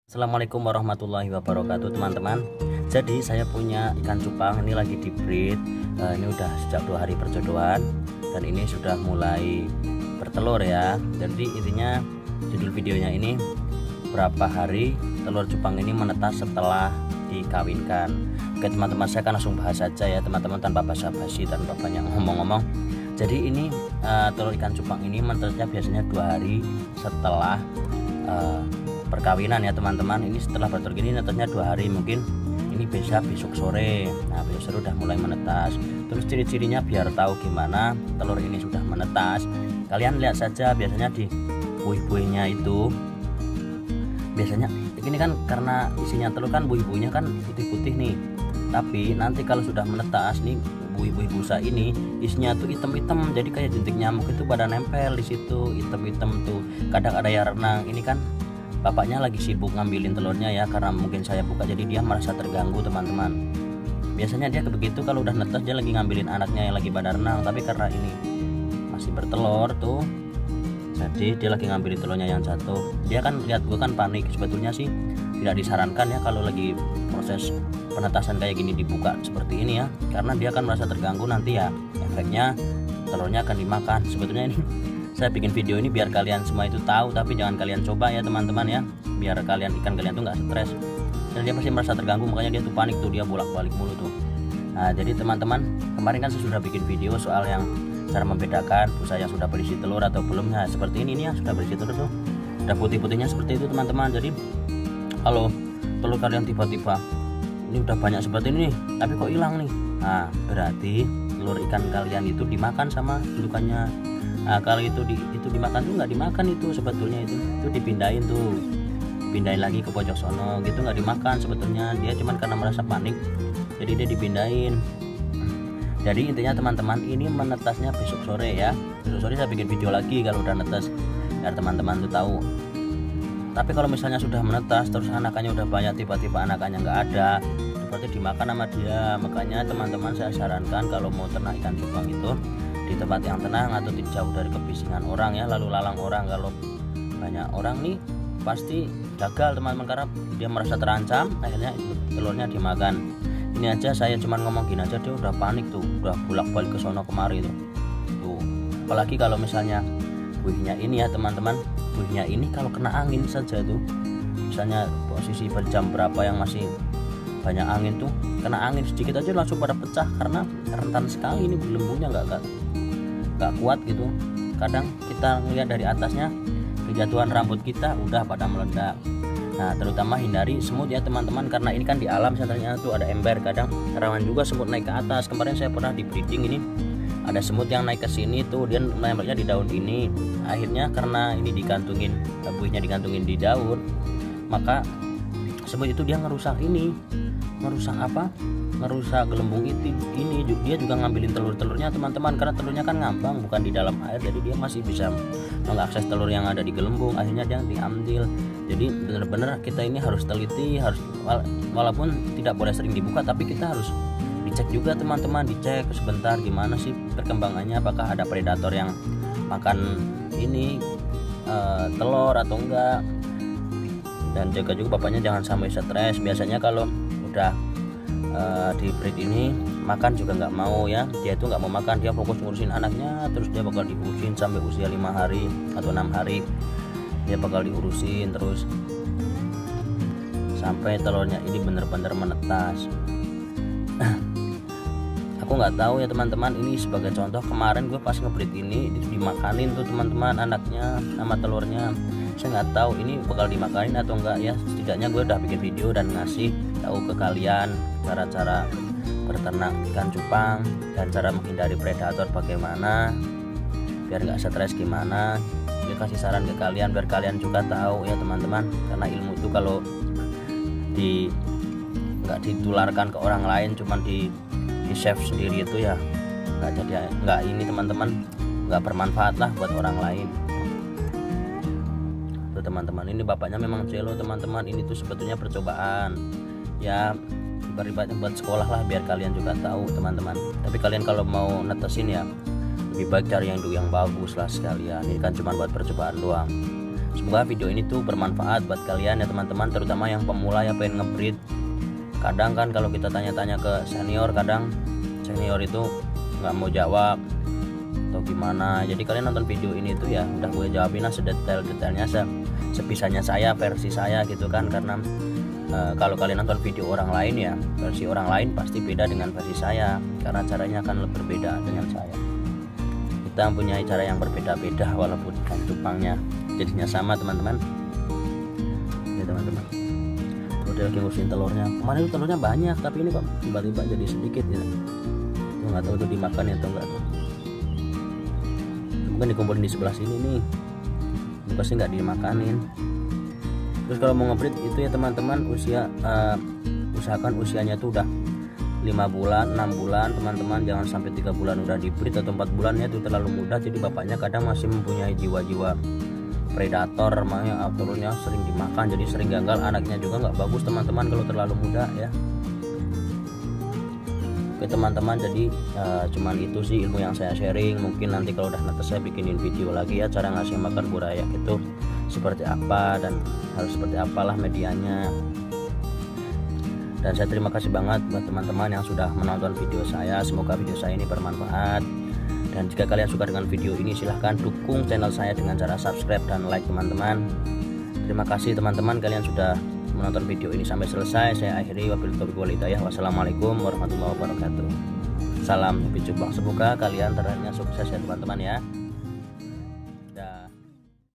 Assalamualaikum warahmatullahi wabarakatuh teman-teman. Jadi saya punya ikan cupang ini lagi di breed. Ini udah sejak 2 hari perjodohan dan ini sudah mulai bertelur ya. Jadi intinya judul videonya ini berapa hari telur cupang ini menetas setelah dikawinkan. Oke teman-teman, saya akan langsung bahas saja ya teman-teman, tanpa basa-basi, tanpa banyak ngomong-ngomong. Jadi ini telur ikan cupang ini menetasnya biasanya 2 hari setelah perkawinan ya teman-teman. Ini setelah bertelur gini netasnya 2 hari, mungkin ini bisa besok sore. Nah besok sore udah mulai menetas. Terus ciri-cirinya biar tahu gimana telur ini sudah menetas, kalian lihat saja biasanya di buih-buihnya itu. Biasanya ini kan karena isinya telur kan buih-buihnya kan putih-putih nih, tapi nanti kalau sudah menetas nih buih-buih busa ini isinya tuh hitam-hitam, jadi kayak jentik nyamuk itu pada nempel di situ, hitam-hitam tuh. Kadang ada yang renang. Ini kan bapaknya lagi sibuk ngambilin telurnya ya, karena mungkin saya buka jadi dia merasa terganggu teman-teman. Biasanya dia begitu kalau udah netas, dia lagi ngambilin anaknya yang lagi pada renang, tapi karena ini masih bertelur tuh, jadi dia lagi ngambilin telurnya yang jatuh. Dia kan lihat gue kan panik. Sebetulnya sih tidak disarankan ya kalau lagi proses penetasan kayak gini dibuka seperti ini ya, karena dia kan merasa terganggu, nanti ya efeknya telurnya akan dimakan. Sebetulnya ini saya bikin video ini biar kalian semua itu tahu, tapi jangan kalian coba ya teman-teman ya, biar ikan kalian tuh nggak stres. Dan dia pasti merasa terganggu, makanya dia tuh panik tuh, dia bolak-balik mulu tuh. Nah jadi teman-teman, kemarin kan saya sudah bikin video soal yang cara membedakan busa yang sudah berisi telur atau belum. Nah seperti ini nih ya, sudah berisi telur tuh, udah putih-putihnya seperti itu teman-teman. Jadi kalau telur kalian tiba-tiba ini udah banyak seperti ini nih, tapi kok hilang nih, nah berarti telur ikan kalian itu dimakan sama indukannya. Nah kalau itu dimakan tuh nggak dimakan itu sebetulnya, itu dipindahin tuh, pindahin lagi ke pojok sono gitu, nggak dimakan sebetulnya. Dia cuman karena merasa panik jadi dia dipindahin. Jadi intinya teman-teman, ini menetasnya besok sore ya. Besok sore saya bikin video lagi kalau udah netas, biar teman-teman tuh tahu. Tapi kalau misalnya sudah menetas terus anakannya udah banyak, tiba-tiba anakannya nggak ada, seperti dimakan sama dia. Makanya teman-teman saya sarankan kalau mau ternak ikan cupang itu di tempat yang tenang atau tidak jauh dari kebisingan orang ya, lalu lalang orang. Kalau banyak orang nih pasti gagal teman-teman, karena dia merasa terancam, akhirnya telurnya dimakan. Ini aja saya cuman ngomong gini aja dia udah panik tuh, udah bolak-balik ke sono kemari tuh. Apalagi kalau misalnya buihnya ini ya teman-teman, buihnya ini kalau kena angin saja tuh, misalnya posisi berjam berapa yang masih banyak angin tuh, kena angin sedikit aja langsung pada pecah, karena rentan sekali ini gelembungnya, nggak kuat gitu. Kadang kita ngelihat dari atasnya kejatuhan rambut kita udah pada meledak. Nah terutama hindari semut ya teman-teman, karena ini kan di alam sebenarnya tuh ada ember, kadang rawan juga semut naik ke atas. Kemarin saya pernah di breeding ini ada semut yang naik ke sini tuh, dia nempelnya di daun ini. Akhirnya karena ini digantungin, buihnya digantungin di daun, maka semut itu dia ngerusak gelembung itu. Ini dia juga ngambilin telurnya teman-teman, karena telurnya kan ngambang bukan di dalam air, jadi dia masih bisa mengakses telur yang ada di gelembung. Akhirnya dia diambil. Jadi benar-benar kita ini harus teliti, harus walaupun tidak boleh sering dibuka, tapi kita harus dicek juga teman-teman, dicek sebentar gimana sih perkembangannya, apakah ada predator yang makan ini telur atau enggak. Dan jaga juga bapaknya jangan sampai stres. Biasanya kalau udah di breed ini makan juga nggak mau ya, dia itu nggak mau makan, dia fokus ngurusin anaknya, terus dia bakal diurusin sampai usia 5 hari atau 6 hari, dia bakal diurusin terus sampai telurnya ini bener-bener menetas. Aku nggak tahu ya teman-teman, ini sebagai contoh, kemarin gue pas ngebreed ini dimakanin tuh teman-teman anaknya sama telurnya. Saya nggak tahu ini bakal dimakanin atau enggak ya. Setidaknya gue udah bikin video dan ngasih tahu ke kalian cara-cara berternak ikan cupang dan cara menghindari predator bagaimana, biar nggak stres gimana. Dia kasih saran ke kalian biar kalian juga tahu ya teman-teman, karena ilmu itu kalau nggak ditularkan ke orang lain, cuman di save sendiri itu ya nggak ini teman-teman, nggak bermanfaat lah buat orang lain tuh teman-teman. Ini bapaknya memang celo teman-teman, ini tuh sebetulnya percobaan ya, ibaratnya buat sekolah lah, biar kalian juga tahu teman-teman. Tapi kalian kalau mau netesin ya lebih baik cari yang bagus lah sekalian, ini kan cuma buat percobaan doang. Semoga video ini tuh bermanfaat buat kalian ya teman-teman, terutama yang pemula yang pengen ngebreed. Kadang kan kalau kita tanya-tanya ke senior, kadang senior itu nggak mau jawab atau gimana. Jadi kalian nonton video ini tuh ya udah gue jawabin lah sedetail-detailnya, sebisanya saya, versi saya gitu kan. Karena kalau kalian nonton video orang lain ya, versi orang lain pasti beda dengan versi saya, karena caranya akan lebih berbeda dengan saya. Kita punya cara yang berbeda-beda walaupun ikan cupangnya jadinya sama teman-teman. Ya teman-teman, udah lagi ngurusin telurnya. Kemarin itu telurnya banyak, tapi ini kok tiba-tiba jadi sedikit ya. Itu nggak tahu itu dimakan ya atau enggak tuh. Mungkin dikumpulin di sebelah sini nih, pasti nggak dimakanin. Terus kalau mau ngebreed itu ya teman-teman, usahakan usianya tuh udah 5 bulan, 6 bulan teman-teman, jangan sampai 3 bulan udah dibreed atau 4 bulan ya, itu terlalu mudah. Jadi bapaknya kadang masih mempunyai jiwa-jiwa predator, makanya telurnya sering dimakan, jadi sering gagal, anaknya juga nggak bagus teman-teman kalau terlalu muda ya. Oke teman-teman, jadi cuman itu sih ilmu yang saya sharing. Mungkin nanti kalau udah netes saya bikinin video lagi ya, cara ngasih makan burayak itu seperti apa dan harus seperti apalah medianya. Dan saya terima kasih banget buat teman-teman yang sudah menonton video saya. Semoga video saya ini bermanfaat. Dan jika kalian suka dengan video ini, silahkan dukung channel saya dengan cara subscribe dan like teman-teman. Terima kasih teman-teman, kalian sudah menonton video ini sampai selesai. Saya akhiri, wabillahi taufiq wal hidayah. Wassalamualaikum warahmatullahi wabarakatuh. Salam hobi cupang, semoga kalian terlihatnya sukses ya teman-teman ya.